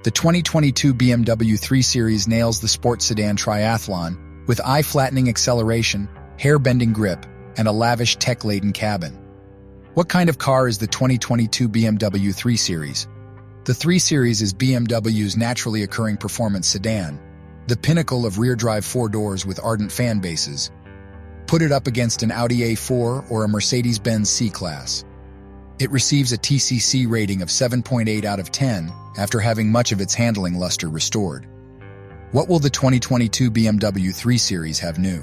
The 2022 BMW 3 Series nails the sports sedan triathlon with eye-flattening acceleration, hair-bending grip, and a lavish tech-laden cabin. What kind of car is the 2022 BMW 3 Series? The 3 Series is BMW's naturally occurring performance sedan, the pinnacle of rear-drive four doors with ardent fan bases. Put it up against an Audi A4 or a Mercedes-Benz C-Class. It receives a TCC rating of 7.8 out of 10 after having much of its handling luster restored. What will the 2022 BMW 3 Series have new?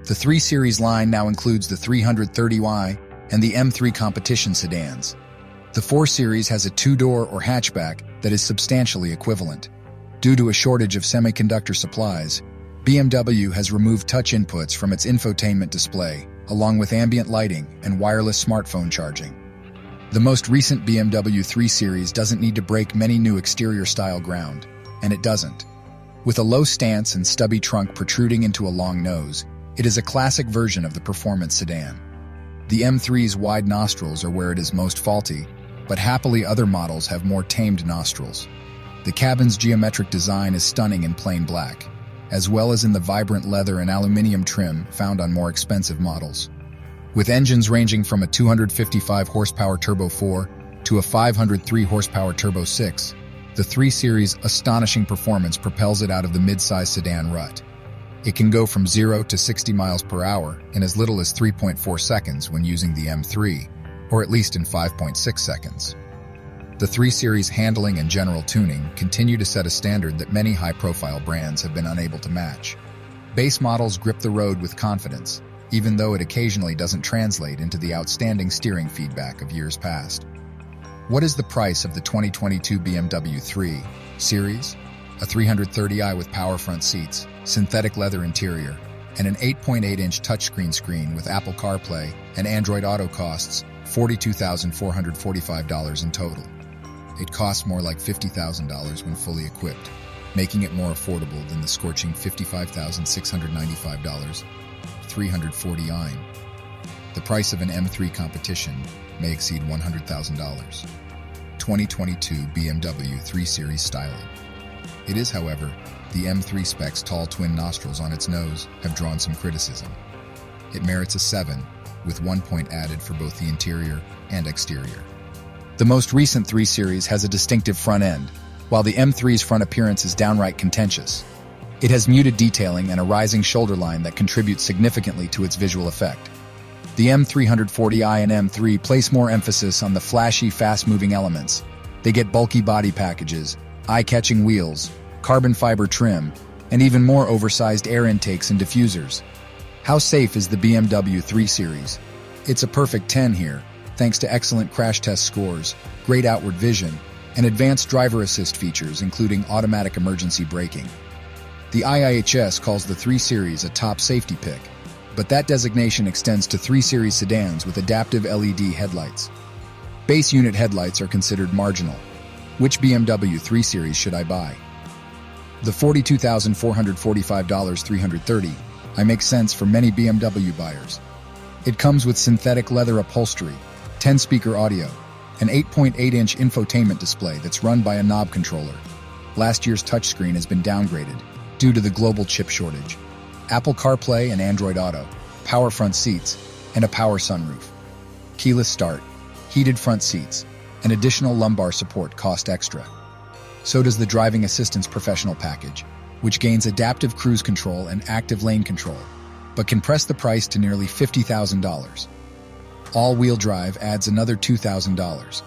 The 3 Series line now includes the 330i and the M3 competition sedans. The 4 Series has a two-door or hatchback that is substantially equivalent. Due to a shortage of semiconductor supplies, BMW has removed touch inputs from its infotainment display, along with ambient lighting and wireless smartphone charging. The most recent BMW 3 Series doesn't need to break many new exterior-style ground, and it doesn't. With a low stance and stubby trunk protruding into a long nose, it is a classic version of the performance sedan. The M3's wide nostrils are where it is most faulty, but happily other models have more tamed nostrils. The cabin's geometric design is stunning in plain black, as well as in the vibrant leather and aluminum trim found on more expensive models. With engines ranging from a 255 horsepower Turbo 4 to a 503 horsepower Turbo 6, the 3 Series' astonishing performance propels it out of the mid-size sedan rut. It can go from 0 to 60 miles per hour in as little as 3.4 seconds when using the M3, or at least in 5.6 seconds. The 3 Series handling and general tuning continue to set a standard that many high-profile brands have been unable to match. Base models grip the road with confidence, even though it occasionally doesn't translate into the outstanding steering feedback of years past. What is the price of the 2022 BMW 3 Series? A 330i with power front seats, synthetic leather interior, and an 8.8-inch touchscreen screen with Apple CarPlay and Android Auto costs $42,445 in total. It costs more like $50,000 when fully equipped, making it more affordable than the scorching $55,695 340i. The price of an M3 competition may exceed $100,000. 2022 BMW 3 Series styling. It is, however, the M3 spec's tall twin nostrils on its nose have drawn some criticism. It merits a 7, with 1 point added for both the interior and exterior. The most recent 3 Series has a distinctive front end, while the M3's front appearance is downright contentious. It has muted detailing and a rising shoulder line that contributes significantly to its visual effect. The M340i and M3 place more emphasis on the flashy, fast-moving elements. They get bulky body packages, eye-catching wheels, carbon fiber trim, and even more oversized air intakes and diffusers. How safe is the BMW 3 Series? It's a perfect 10 here, thanks to excellent crash test scores, great outward vision, and advanced driver assist features including automatic emergency braking. The IIHS calls the 3 Series a top safety pick, but that designation extends to 3 Series sedans with adaptive LED headlights. Base unit headlights are considered marginal. Which BMW 3 Series should I buy? The $42,445 330i makes sense for many BMW buyers. It comes with synthetic leather upholstery, 10-speaker audio, an 8.8-inch infotainment display that's run by a knob controller. Last year's touchscreen has been downgraded due to the global chip shortage. Apple CarPlay and Android Auto, power front seats, and a power sunroof. Keyless start, heated front seats, and additional lumbar support cost extra. So does the Driving Assistance Professional package, which gains adaptive cruise control and active lane control, but can press the price to nearly $50,000. All-wheel drive adds another $2,000.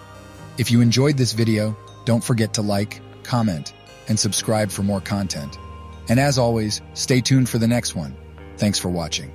If you enjoyed this video, don't forget to like, comment, and subscribe for more content. And as always, stay tuned for the next one. Thanks for watching.